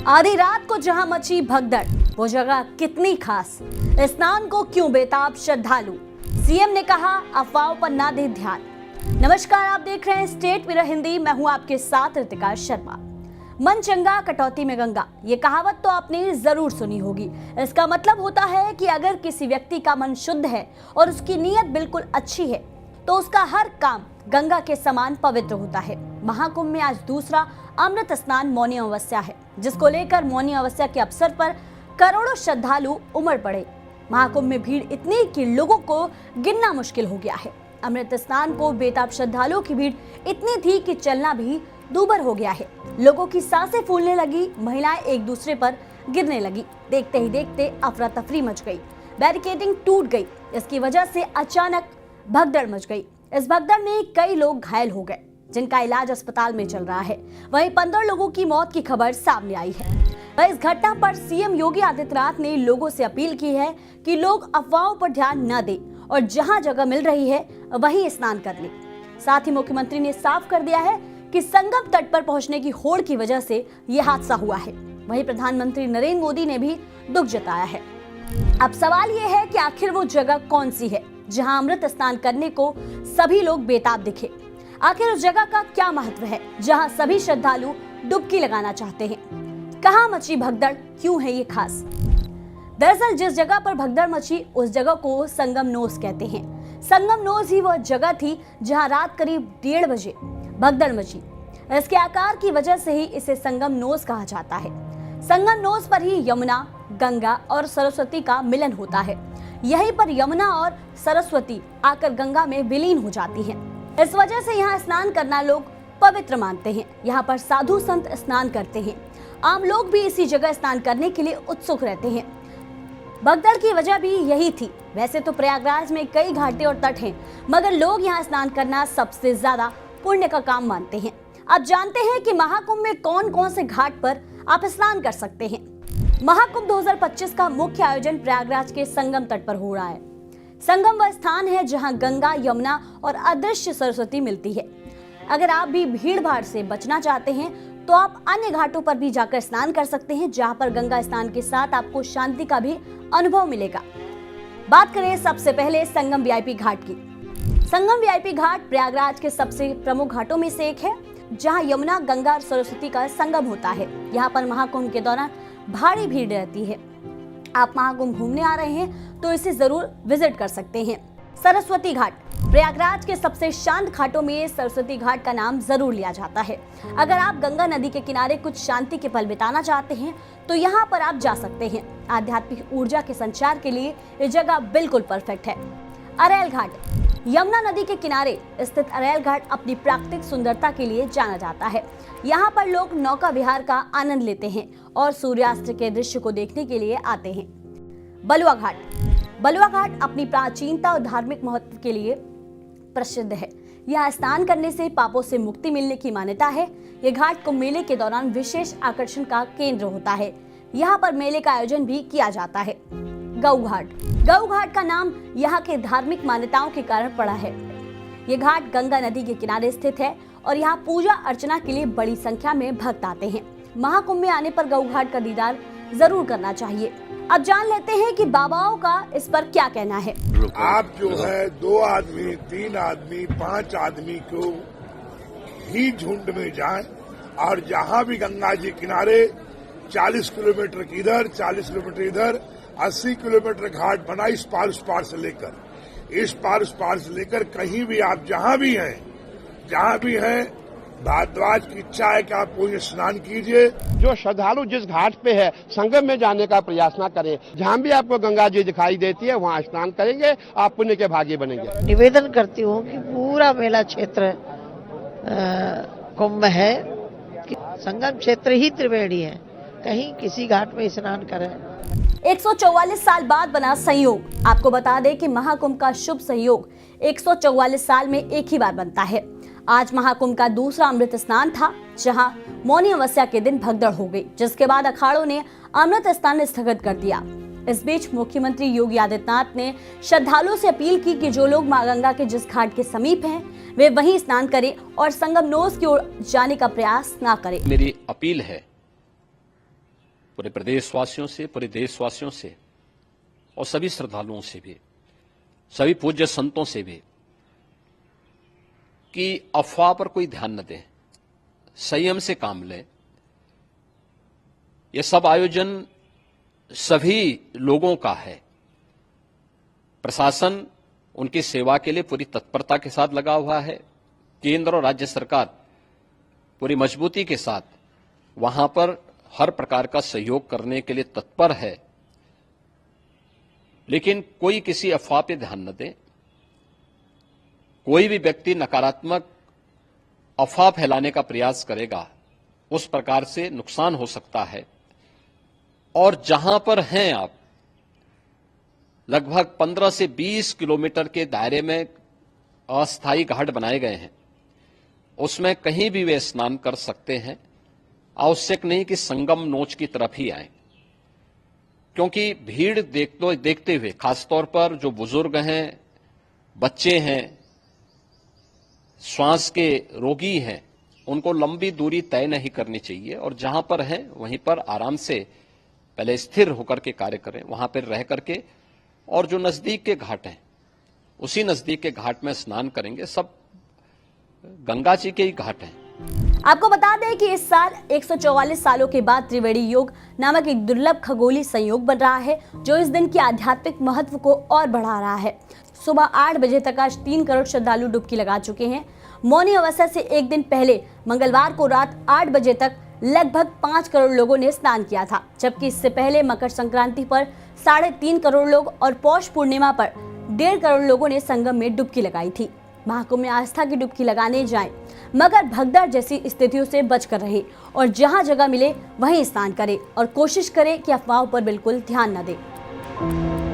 आधी रात को जहां मची भगदड़, वो जगह कितनी खास, स्नान को क्यों बेताब श्रद्धालु, सीएम ने कहा अफवाहों पर ना दे ध्यान। नमस्कार, आप देख रहे हैं स्टेट मिरर हिंदी। मैं हूं आपके साथ ऋतिका शर्मा। मन चंगा कटौती में गंगा, ये कहावत तो आपने जरूर सुनी होगी। इसका मतलब होता है कि अगर किसी व्यक्ति का मन शुद्ध है और उसकी नीयत बिल्कुल अच्छी है तो उसका हर काम गंगा के समान पवित्र होता है। महाकुंभ में आज दूसरा अमृत स्नान मौनी अमावस्या है, जिसको लेकर मौनी अमावस्या के अवसर पर करोड़ों श्रद्धालु उमड़ पड़े। महाकुंभ में भीड़ इतनी कि लोगों को गिनना मुश्किल हो गया है। अमृत स्नान को बेताब श्रद्धालुओं की भीड़ इतनी थी कि चलना भी दूभर हो गया है। लोगों की सांसें फूलने लगी, महिलाएं एक दूसरे पर गिरने लगी। देखते ही देखते अफरा तफरी मच गई, बैरिकेडिंग टूट गई। इसकी वजह से अचानक भगदड़ मच गई। इस भगदड़ में कई लोग घायल हो गए, जिनका इलाज अस्पताल में चल रहा है। वहीं 15 लोगों की मौत की खबर सामने आई है। इस घटना पर सीएम योगी आदित्यनाथ ने लोगों से अपील की है कि लोग अफवाहों पर ध्यान न दें और जहां जगह मिल रही है वहीं स्नान कर लें। साथ ही मुख्यमंत्री ने साफ कर दिया है कि संगम तट पर पहुंचने की होड़ की वजह से यह हादसा हुआ है। वहीं प्रधानमंत्री नरेंद्र मोदी ने भी दुख जताया है। अब सवाल यह है कि आखिर वो जगह कौन सी है जहां अमृत स्नान करने को सभी लोग बेताब दिखे। आखिर उस जगह का क्या महत्व है जहां सभी श्रद्धालु डुबकी लगाना चाहते हैं? कहां मची भगदड़, क्यों है ये खास? दरअसल जिस जगह पर भगदड़ मची उस जगह को संगम नोस कहते हैं। संगम नोस ही वह जगह थी जहां रात करीब 1:30 बजे भगदड़ मची। इसके आकार की वजह से ही इसे संगम नोस कहा जाता है। संगम नोस पर ही यमुना, गंगा और सरस्वती का मिलन होता है। यहीं पर यमुना और सरस्वती आकर गंगा में विलीन हो जाती हैं। इस वजह से यहाँ स्नान करना लोग पवित्र मानते हैं। यहाँ पर साधु संत स्नान करते हैं। आम लोग भी इसी जगह स्नान करने के लिए उत्सुक रहते हैं। भगदड़ की वजह भी यही थी। वैसे तो प्रयागराज में कई घाटे और तट हैं, मगर लोग यहाँ स्नान करना सबसे ज्यादा पुण्य का काम मानते हैं। अब जानते हैं कि महाकुंभ में कौन कौन से घाट पर आप स्नान कर सकते हैं। महाकुंभ 2025 का मुख्य आयोजन प्रयागराज के संगम तट पर हो रहा है। संगम वह स्थान है जहां गंगा, यमुना और अदृश्य सरस्वती मिलती है। अगर आप भी भीड़ भाड़ से बचना चाहते हैं तो आप अन्य घाटों पर भी जाकर स्नान कर सकते हैं, जहां पर गंगा स्नान के साथ आपको शांति का भी अनुभव मिलेगा। बात करें सबसे पहले संगम वीआईपी घाट की। संगम वीआईपी घाट प्रयागराज के सबसे प्रमुख घाटों में से एक है, जहां यमुना, गंगा और सरस्वती का संगम होता है। यहाँ पर महाकुंभ के दौरान भारी भीड़ रहती है। आप महाकुंभ घूमने आ रहे हैं तो इसे जरूर विजिट कर सकते हैं। सरस्वती घाट प्रयागराज के सबसे शांत घाटों में सरस्वती घाट का नाम जरूर लिया जाता है। अगर आप गंगा नदी के किनारे कुछ शांति के पल बिताना चाहते हैं तो यहाँ पर आप जा सकते हैं। आध्यात्मिक ऊर्जा के संचार के लिए ये जगह बिल्कुल परफेक्ट है। अरैल घाट यमुना नदी के किनारे स्थित अरैल घाट अपनी प्राकृतिक सुंदरता के लिए जाना जाता है। यहाँ पर लोग नौका विहार का आनंद लेते हैं और सूर्यास्त के दृश्य को देखने के लिए आते हैं। बलुआ घाट अपनी प्राचीनता और धार्मिक महत्व के लिए प्रसिद्ध है। यहाँ स्नान करने से पापों से मुक्ति मिलने की मान्यता है। ये घाट कुंभ मेले के दौरान विशेष आकर्षण का केंद्र होता है। यहाँ पर मेले का आयोजन भी किया जाता है। गऊ घाट का नाम यहाँ के धार्मिक मान्यताओं के कारण पड़ा है। ये घाट गंगा नदी के किनारे स्थित है और यहाँ पूजा अर्चना के लिए बड़ी संख्या में भक्त आते हैं। महाकुंभ में आने पर गऊ घाट का दीदार जरूर करना चाहिए। अब जान लेते हैं कि बाबाओं का इस पर क्या कहना है। आप जो है 2 आदमी, 3 आदमी, 5 आदमी को ही झुंड में जाएं और जहां भी गंगा जी किनारे 40 किलोमीटर की इधर, 40 किलोमीटर इधर, 80 किलोमीटर घाट बना इस पार उस पार से लेकर कहीं भी आप जहां भी हैं भारद्वाज की इच्छा है कि आप कोई स्नान कीजिए। जो श्रद्धालु जिस घाट पे है संगम में जाने का प्रयास न करें। जहां भी आपको गंगा जी दिखाई देती है वहां स्नान करेंगे, आप पुण्य के भागी बनेंगे। निवेदन करती हूँ कि पूरा मेला क्षेत्र कुंभ है कि संगम क्षेत्र ही त्रिवेणी है, कहीं किसी घाट में स्नान करें। 144 साल बाद बना संयोग। आपको बता दें कि महाकुंभ का शुभ संयोग 144 साल में एक ही बार बनता है। आज महाकुंभ का दूसरा अमृत स्नान था, जहां मौनी अमावस्या के दिन भगदड़ हो गई, जिसके बाद अखाड़ों ने अमृत स्नान स्थगित कर दिया। इस बीच मुख्यमंत्री योगी आदित्यनाथ ने श्रद्धालुओं से अपील की कि जो लोग मां गंगा के जिस घाट के समीप हैं वे वहीं स्नान करें और संगम नोस की ओर जाने का प्रयास ना करें। मेरी अपील है पूरे प्रदेशवासियों से, पूरे देशवासियों से और सभी श्रद्धालुओं से भी, सभी पूज्य संतों से भी कि अफवाह पर कोई ध्यान न दें, संयम से काम लें। यह सब आयोजन सभी लोगों का है। प्रशासन उनकी सेवा के लिए पूरी तत्परता के साथ लगा हुआ है। केंद्र और राज्य सरकार पूरी मजबूती के साथ वहां पर हर प्रकार का सहयोग करने के लिए तत्पर है। लेकिन कोई किसी अफवाह पे ध्यान न दे। कोई भी व्यक्ति नकारात्मक अफवाह फैलाने का प्रयास करेगा, उस प्रकार से नुकसान हो सकता है। और जहां पर हैं आप, लगभग 15 से 20 किलोमीटर के दायरे में अस्थायी घाट बनाए गए हैं, उसमें कहीं भी वे स्नान कर सकते हैं। आवश्यक नहीं कि संगम नोच की तरफ ही आए, क्योंकि भीड़ देखते हुए खासतौर पर जो बुजुर्ग हैं, बच्चे हैं, श्वास के रोगी हैं, उनको लंबी दूरी तय नहीं करनी चाहिए और जहां पर हैं वहीं पर आराम से पहले स्थिर होकर के कार्य करें, वहां पर रह करके, और जो नजदीक के घाट हैं उसी नजदीक के घाट में स्नान करेंगे। सब गंगा जी के ही घाट हैं। आपको बता दें कि इस साल 144 सालों के बाद त्रिवेणी योग नामक एक दुर्लभ खगोलीय संयोग बन रहा है, जो इस दिन के आध्यात्मिक महत्व को और बढ़ा रहा है। सुबह 8 बजे तक आज 3 करोड़ श्रद्धालु डुबकी लगा चुके हैं। मौनी अमावस्या से एक दिन पहले मंगलवार को रात 8 बजे तक लगभग 5 करोड़ लोगों ने स्नान किया था, जबकि इससे पहले मकर संक्रांति पर 3.5 करोड़ लोग और पौष पूर्णिमा पर 1.5 करोड़ लोगों ने संगम में डुबकी लगाई थी। महाकुंभ में आस्था की डुबकी लगाने जाएं, मगर भगदड़ जैसी स्थितियों से बचकर रहे और जहां जगह मिले वहीं स्नान करें और कोशिश करें कि अफवाहों पर बिल्कुल ध्यान न दें।